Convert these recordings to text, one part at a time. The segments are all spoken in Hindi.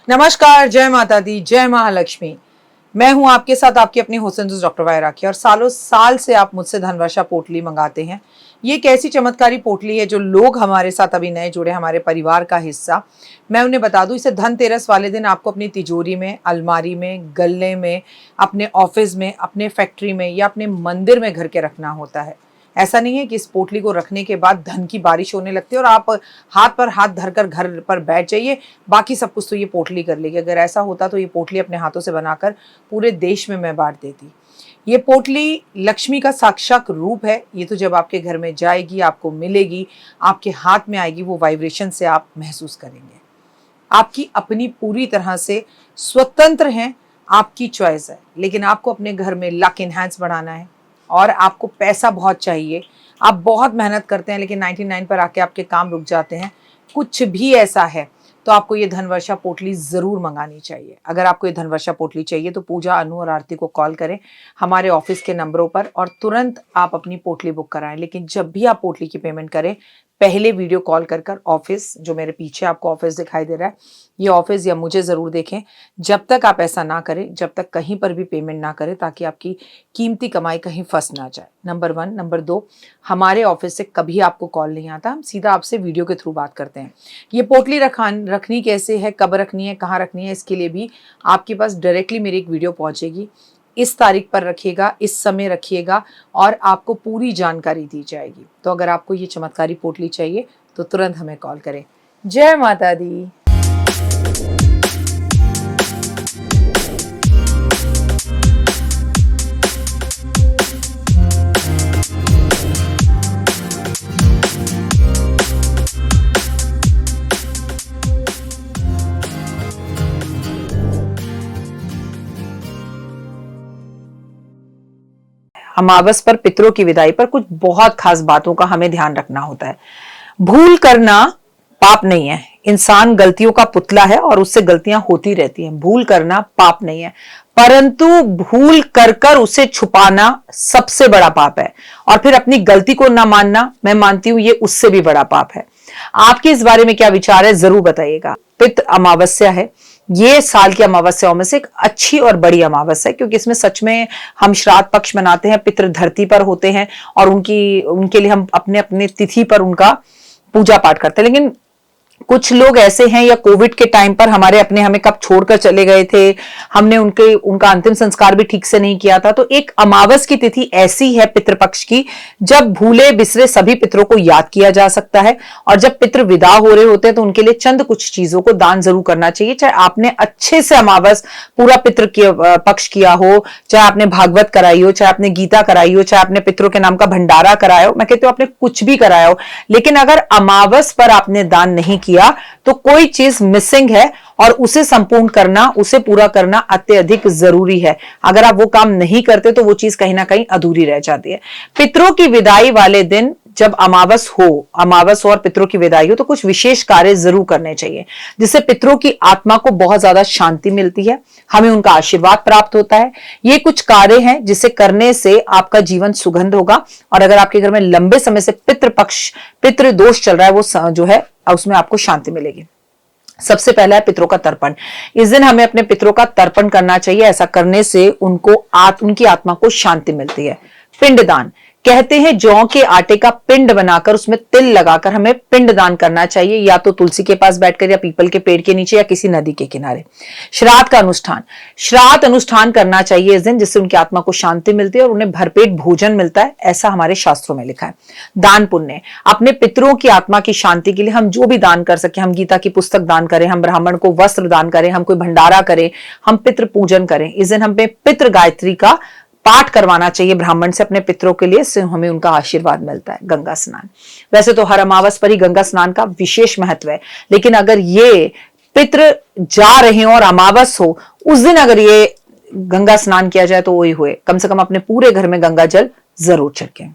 नमस्कार, जय माता दी, जय महालक्ष्मी। मैं हूं आपके साथ आपकी अपनी हुसैन डॉक्टर वाय राखी। और सालों साल से आप मुझसे धनवर्षा पोटली मंगाते हैं। ये एक ऐसी चमत्कारी पोटली है जो लोग हमारे साथ अभी नए जुड़े, हमारे परिवार का हिस्सा। मैं उन्हें बता दूं, इसे धनतेरस वाले दिन आपको अपनी तिजोरी में, अलमारी में, गल्ले में, अपने ऑफिस में, अपने फैक्ट्री में या अपने मंदिर में घर के रखना होता है। ऐसा नहीं है कि इस पोटली को रखने के बाद धन की बारिश होने लगती है और आप हाथ पर हाथ धरकर घर पर बैठ जाइए, बाकी सब कुछ तो ये पोटली कर लेगी। अगर ऐसा होता तो ये पोटली अपने हाथों से बनाकर पूरे देश में मैं बांट देती। ये पोटली लक्ष्मी का साक्षात रूप है। ये तो जब आपके घर में जाएगी, आपको मिलेगी, आपके हाथ में आएगी, वो वाइब्रेशन से आप महसूस करेंगे। आपकी अपनी पूरी तरह से स्वतंत्र हैं, आपकी चॉइस है। लेकिन आपको अपने घर में लक इनहैंस बढ़ाना है और आपको पैसा बहुत चाहिए। आप बहुत मेहनत करते हैं लेकिन 99 पर आके आपके काम रुक जाते हैं। कुछ भी ऐसा है तो आपको ये धनवर्षा पोटली ज़रूर मंगानी चाहिए। अगर आपको ये धनवर्षा पोटली चाहिए तो पूजा, अनु और आरती को कॉल करें हमारे ऑफिस के नंबरों पर और तुरंत आप अपनी पोटली बुक कराएं। लेकिन जब भी आप पोटली की पेमेंट करें, पहले वीडियो कॉल कर ऑफिस, जो मेरे पीछे आपको ऑफिस दिखाई दे रहा है, ये ऑफिस या मुझे ज़रूर देखें। जब तक आप ऐसा ना करें, जब तक कहीं पर भी पेमेंट ना करें, ताकि आपकी कीमती कमाई कहीं फंस ना जाए। नंबर 1। नंबर 2, हमारे ऑफिस से कभी आपको कॉल नहीं आता, हम सीधा आपसे वीडियो के थ्रू बात करते हैं। ये पोटली रखनी कैसे है, कब रखनी है, कहाँ रखनी है, इसके लिए भी आपके पास डायरेक्टली मेरी एक वीडियो पहुँचेगी। इस तारीख पर रखिएगा, इस समय रखिएगा और आपको पूरी जानकारी दी जाएगी। तो अगर आपको ये चमत्कारी पोटली चाहिए तो तुरंत हमें कॉल करें। जय माता दी। अमावस पर पितरों की विदाई पर कुछ बहुत खास बातों का हमें ध्यान रखना होता है। भूल करना पाप नहीं है। इंसान गलतियों का पुतला है और उससे गलतियां होती रहती हैं। भूल करना पाप नहीं है, परंतु भूल कर कर उसे छुपाना सबसे बड़ा पाप है। और फिर अपनी गलती को ना मानना, मैं मानती हूं ये उससे भी बड़ा पाप है। आपके इस बारे में क्या विचार है, जरूर बताइएगा। पितृ अमावस्या है, ये साल की अमावस्याओं में से एक अच्छी और बड़ी अमावस्या है, क्योंकि इसमें सच में हम श्राद्ध पक्ष मनाते हैं। पितृ धरती पर होते हैं और उनके लिए हम अपने अपने तिथि पर उनका पूजा पाठ करते हैं। लेकिन कुछ लोग ऐसे हैं, या कोविड के टाइम पर हमारे अपने हमें कब छोड़कर चले गए थे, हमने उनका अंतिम संस्कार भी ठीक से नहीं किया था। तो एक अमावस की तिथि ऐसी है पितृपक्ष की, जब भूले बिसरे सभी पितरों को याद किया जा सकता है। और जब पितृ विदा हो रहे होते हैं तो उनके लिए चंद कुछ चीजों को दान जरूर करना चाहिए। चाहे आपने अच्छे से अमावस पूरा पितृ पक्ष किया हो, चाहे आपने भागवत कराई हो, चाहे आपने गीता कराई हो, चाहे आपने पितरों के नाम का भंडारा कराया हो, मैं कहती हूँ आपने कुछ भी कराया हो, लेकिन अगर अमावस पर आपने दान नहीं किया तो कोई चीज मिसिंग है और उसे संपूर्ण करना, उसे पूरा करना अत्यधिक जरूरी है। अगर आप वो काम नहीं करते तो वो चीज कहीं ना कहीं अधूरी रह जाती है। पितरों की विदाई वाले दिन जब अमावस हो और पितरों की विदाई हो, तो कुछ विशेष कार्य जरूर करने चाहिए, जिससे पितरों की आत्मा को बहुत ज्यादा शांति मिलती है, हमें उनका आशीर्वाद प्राप्त होता है। ये कुछ कार्य हैं जिसे करने से आपका जीवन सुगंध होगा। और अगर आपके घर में लंबे समय से पितृ दोष चल रहा है, वो जो है उसमें आपको शांति मिलेगी। सबसे पहला है पितरों का तर्पण। इस दिन हमें अपने पितरों का तर्पण करना चाहिए। ऐसा करने से उनकी आत्मा को शांति मिलती है। पिंडदान, कहते हैं जौ के आटे का पिंड बनाकर उसमें तिल लगाकर हमें पिंड दान करना चाहिए, या तो तुलसी के पास बैठकर, या पीपल के पेड़ के नीचे, या किसी नदी के किनारे। श्राद्ध का अनुष्ठान, श्राद्ध अनुष्ठान करना चाहिए इस दिन, जिससे उनकी आत्मा को शांति मिलती है और उन्हें भरपेट भोजन मिलता है, ऐसा हमारे शास्त्रों में लिखा है। दान पुण्य, अपने पितरों की आत्मा की शांति के लिए हम जो भी दान कर सके, हम गीता की पुस्तक दान करें, हम ब्राह्मण को वस्त्र दान करें, हम कोई भंडारा करें, हम पितृ पूजन करें। इस दिन हमें पितृ गायत्री का पाठ करवाना चाहिए ब्राह्मण से अपने पितरों के लिए, इससे हमें उनका आशीर्वाद मिलता है। गंगा स्नान, वैसे तो हर अमावस पर ही गंगा स्नान का विशेष महत्व है, लेकिन अगर ये पितृ जा रहे हो और अमावस हो, उस दिन अगर ये गंगा स्नान किया जाए तो वही हुए। कम से कम अपने पूरे घर में गंगा जल जरूर छिड़कें।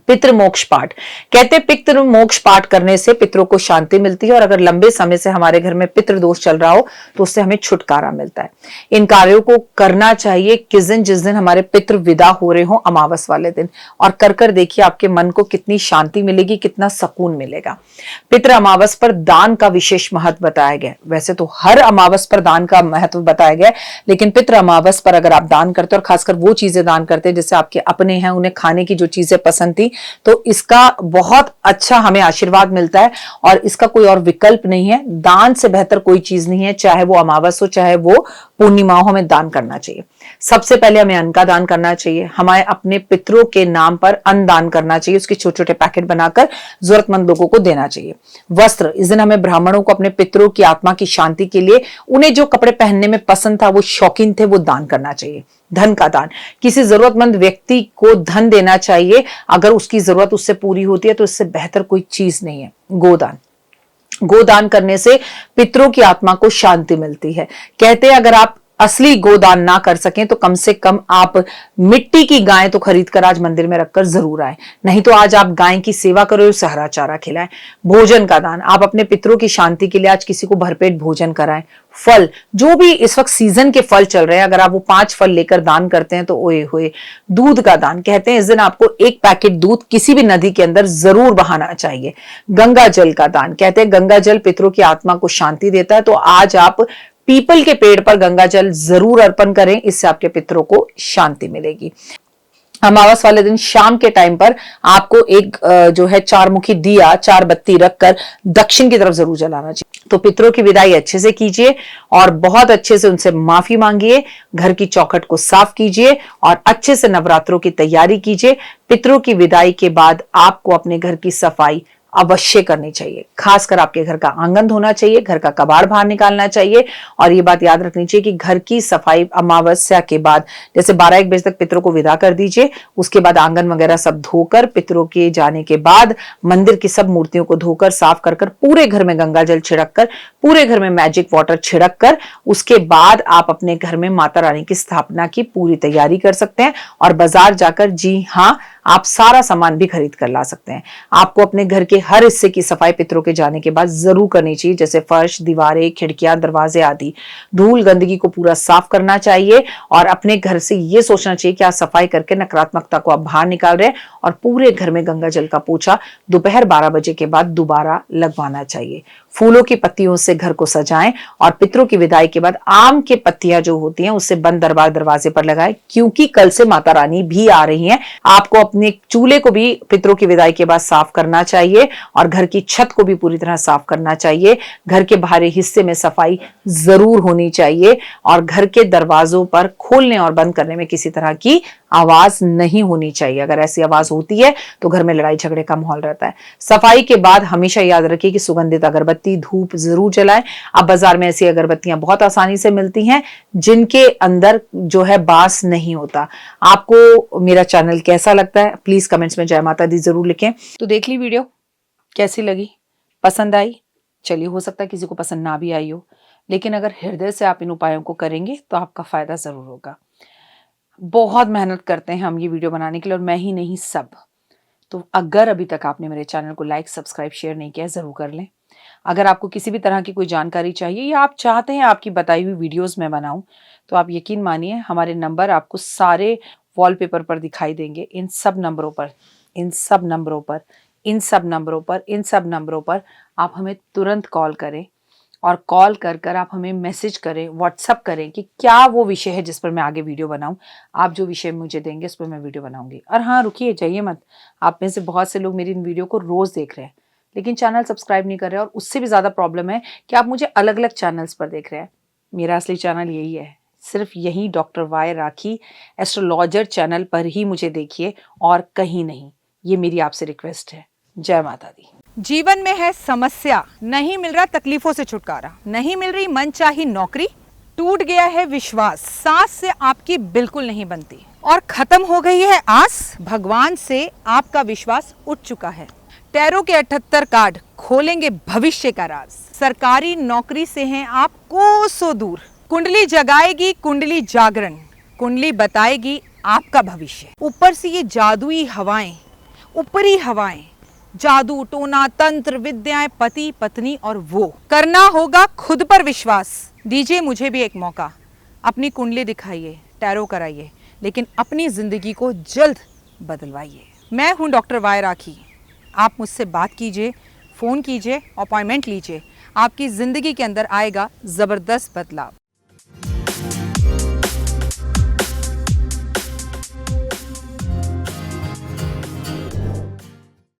पितृ मोक्ष पाठ कहते हैं, पितृ मोक्ष पाठ करने से पितरों को शांति मिलती है और अगर लंबे समय से हमारे घर में पितृ दोष चल रहा हो तो उससे हमें छुटकारा मिलता है। इन कार्यों को करना चाहिए किस दिन, जिस दिन हमारे पितृ विदा हो रहे हो, अमावस वाले दिन, और कर देखिए आपके मन को कितनी शांति मिलेगी, कितना सुकून मिलेगा। पितृ अमावस पर दान का विशेष महत्व बताया गया। वैसे तो हर अमावस पर दान का महत्व बताया गया, लेकिन पितृ अमावस पर अगर आप दान करते हो और खासकर वो चीजें दान करते हैं जैसे आपके अपने हैं, उन्हें खाने की जो चीजें पसंद थी, तो इसका बहुत अच्छा हमें आशीर्वाद मिलता है और इसका कोई और विकल्प नहीं है। दान से बेहतर कोई चीज नहीं है, चाहे वो अमावस हो चाहे वो पूर्णिमा हो, हमें दान करना चाहिए। सबसे पहले हमें अन्न का दान करना चाहिए। हमें अपने पितरों के नाम पर अन्न दान करना चाहिए, उसके छोटे छोटे पैकेट बनाकर जरूरतमंद लोगों को देना चाहिए। वस्त्र, इस दिन हमें ब्राह्मणों को अपने पितरों की आत्मा की शांति के लिए उन्हें जो कपड़े पहनने में पसंद था, वो शौकीन थे, वो दान करना चाहिए। धन का दान, किसी जरूरतमंद व्यक्ति को धन देना चाहिए, अगर उसकी जरूरत उससे पूरी होती है तो इससे बेहतर कोई चीज नहीं है। गोदान, गोदान करने से पितरों की आत्मा को शांति मिलती है। कहते हैं अगर आप असली गोदान ना कर सकें तो कम से कम आप मिट्टी की गाय तो खरीद कर आज मंदिर में रखकर जरूर आए, नहीं तो आज आप गाय की सेवा करो, उसे हरा चारा खिलाएं। भोजन का दान, आप अपने पितरों की शांति के लिए आज किसी को भरपेट भोजन कराएं। फल, जो भी इस वक्त सीजन के फल चल रहे हैं, अगर आप वो 5 फल लेकर दान करते हैं तो ओए होए। दूध का दान, कहते हैं इस दिन आपको 1 पैकेट दूध किसी भी नदी के अंदर जरूर बहाना चाहिए। गंगा जल का दान, कहते हैं गंगा जल पितरों की आत्मा को शांति देता है, तो आज आप पीपल के पेड़ पर गंगा जल जरूर अर्पण करें, इससे आपके पितरों को शांति मिलेगी। अमावस वाले दिन शाम के टाइम पर आपको एक जो है 4 मुखी दिया, 4 बत्ती रखकर दक्षिण की तरफ जरूर जलाना चाहिए। तो पितरों की विदाई अच्छे से कीजिए और बहुत अच्छे से उनसे माफी मांगिए, घर की चौखट को साफ कीजिए और अच्छे से नवरात्रों की तैयारी कीजिए। पितरों की विदाई के बाद आपको अपने घर की सफाई अवश्य करनी चाहिए, खासकर आपके घर का आंगन धोना चाहिए, घर का कबाड़ बाहर निकालना चाहिए और ये बात याद रखनी चाहिए कि घर की सफाई अमावस्या के बाद जैसे 12-1 बजे तक पितरों को विदा कर दीजिए, उसके बाद आंगन वगैरह सब धोकर पितरों के जाने के बाद मंदिर की सब मूर्तियों को धोकर साफ कर पूरे घर में गंगा जल छिड़क कर, पूरे घर में मैजिक वाटर छिड़क कर, उसके बाद आप अपने घर में माता रानी की स्थापना की पूरी तैयारी कर सकते हैं और बाजार जाकर, जी हाँ, आप सारा सामान भी खरीद कर ला सकते हैं। आपको अपने घर के हर हिस्से की सफाई पितरों के जाने के बाद जरूर करनी चाहिए, जैसे फर्श, दीवारें, खिड़कियां, दरवाजे आदि। धूल गंदगी को पूरा साफ करना चाहिए और अपने घर से ये सोचना चाहिए कि आज सफाई करके नकारात्मकता को आप बाहर निकाल रहे हैं और पूरे घर में गंगा जल का पोछा दोपहर 12 बजे के बाद दोबारा लगवाना चाहिए। फूलों की पत्तियों से घर को सजाएं और पितरों की विदाई के बाद आम के पत्तियां जो होती हैं उससे बंद दरवाजे पर लगाएं, क्योंकि कल से माता रानी भी आ रही हैं। आपको अपने चूल्हे को भी पितरों की विदाई के बाद साफ करना चाहिए और घर की छत को भी पूरी तरह साफ करना चाहिए। घर के बाहरी हिस्से में सफाई जरूर होनी चाहिए और घर के दरवाजों पर खोलने और बंद करने में किसी तरह की आवाज नहीं होनी चाहिए। अगर ऐसी आवाज होती है तो घर में लड़ाई झगड़े का माहौल रहता है। सफाई के बाद हमेशा याद रखिए कि सुगंधित अगरबत्ती, धूप जरूर जलाएं। अब बाजार में ऐसी अगरबत्तियां बहुत आसानी से मिलती हैं जिनके अंदर जो है बास नहीं होता। आपको मेरा चैनल कैसा लगता है प्लीज कमेंट्स में जय माता दी जरूर लिखें। तो देख ली वीडियो, कैसी लगी, पसंद आई? चलिए, हो सकता है किसी को पसंद ना भी आई हो, लेकिन अगर हृदय से आप इन उपायों को करेंगे तो आपका फायदा जरूर होगा। बहुत मेहनत करते हैं हम ये वीडियो बनाने के लिए और मैं ही नहीं, सब। तो अगर अभी तक आपने मेरे चैनल को लाइक, सब्सक्राइब, शेयर नहीं किया, जरूर कर लें। अगर आपको किसी भी तरह की कोई जानकारी चाहिए या आप चाहते हैं आपकी बताई हुई वीडियोस में बनाऊं, तो आप यकीन मानिए हमारे नंबर आपको सारे वॉलपेपर पर दिखाई देंगे। इन सब नंबरों पर आप हमें तुरंत कॉल करें और कॉल कर आप हमें मैसेज करें, व्हाट्सअप करें कि क्या वो विषय है जिस पर मैं आगे वीडियो बनाऊं। आप जो विषय मुझे देंगे उस पर मैं वीडियो बनाऊंगी। और हाँ, रुकिए, जाइए मत। आप में से बहुत से लोग मेरी इन वीडियो को रोज देख रहे हैं लेकिन चैनल सब्सक्राइब नहीं कर रहे हैं, और उससे भी ज्यादा प्रॉब्लम है कि आप मुझे अलग अलग चैनल्स पर देख रहे हैं। मेरा असली चैनल यही है, सिर्फ यही डॉक्टर वाई राखी एस्ट्रोलॉजर चैनल पर ही मुझे देखिए और कहीं नहीं। ये मेरी आपसे रिक्वेस्ट है। जय माता दी। जीवन में है समस्या, नहीं मिल रहा तकलीफों से छुटकारा, नहीं मिल रही मनचाही नौकरी, टूट गया है विश्वास, सांस से आपकी बिल्कुल नहीं बनती और खत्म हो गई है आस, भगवान से आपका विश्वास उठ चुका है। टैरो के 78 कार्ड खोलेंगे भविष्य का राज। सरकारी नौकरी से हैं आप कोसों दूर, कुंडली जगाएगी कुंडली जागरण, कुंडली बताएगी आपका भविष्य। ऊपर से ये जादुई हवाएं, ऊपरी हवाएं, जादू टोना तंत्र विद्याएं, पति पत्नी और वो। करना होगा खुद पर विश्वास। दीजिए मुझे भी एक मौका, अपनी कुंडली दिखाइए, टैरो कराइए, लेकिन अपनी जिंदगी को जल्द बदलवाइए। मैं हूं डॉक्टर वाई राखी। आप मुझसे बात कीजिए, फ़ोन कीजिए, अपॉइंटमेंट लीजिए। आपकी ज़िंदगी के अंदर आएगा ज़बरदस्त बदलाव।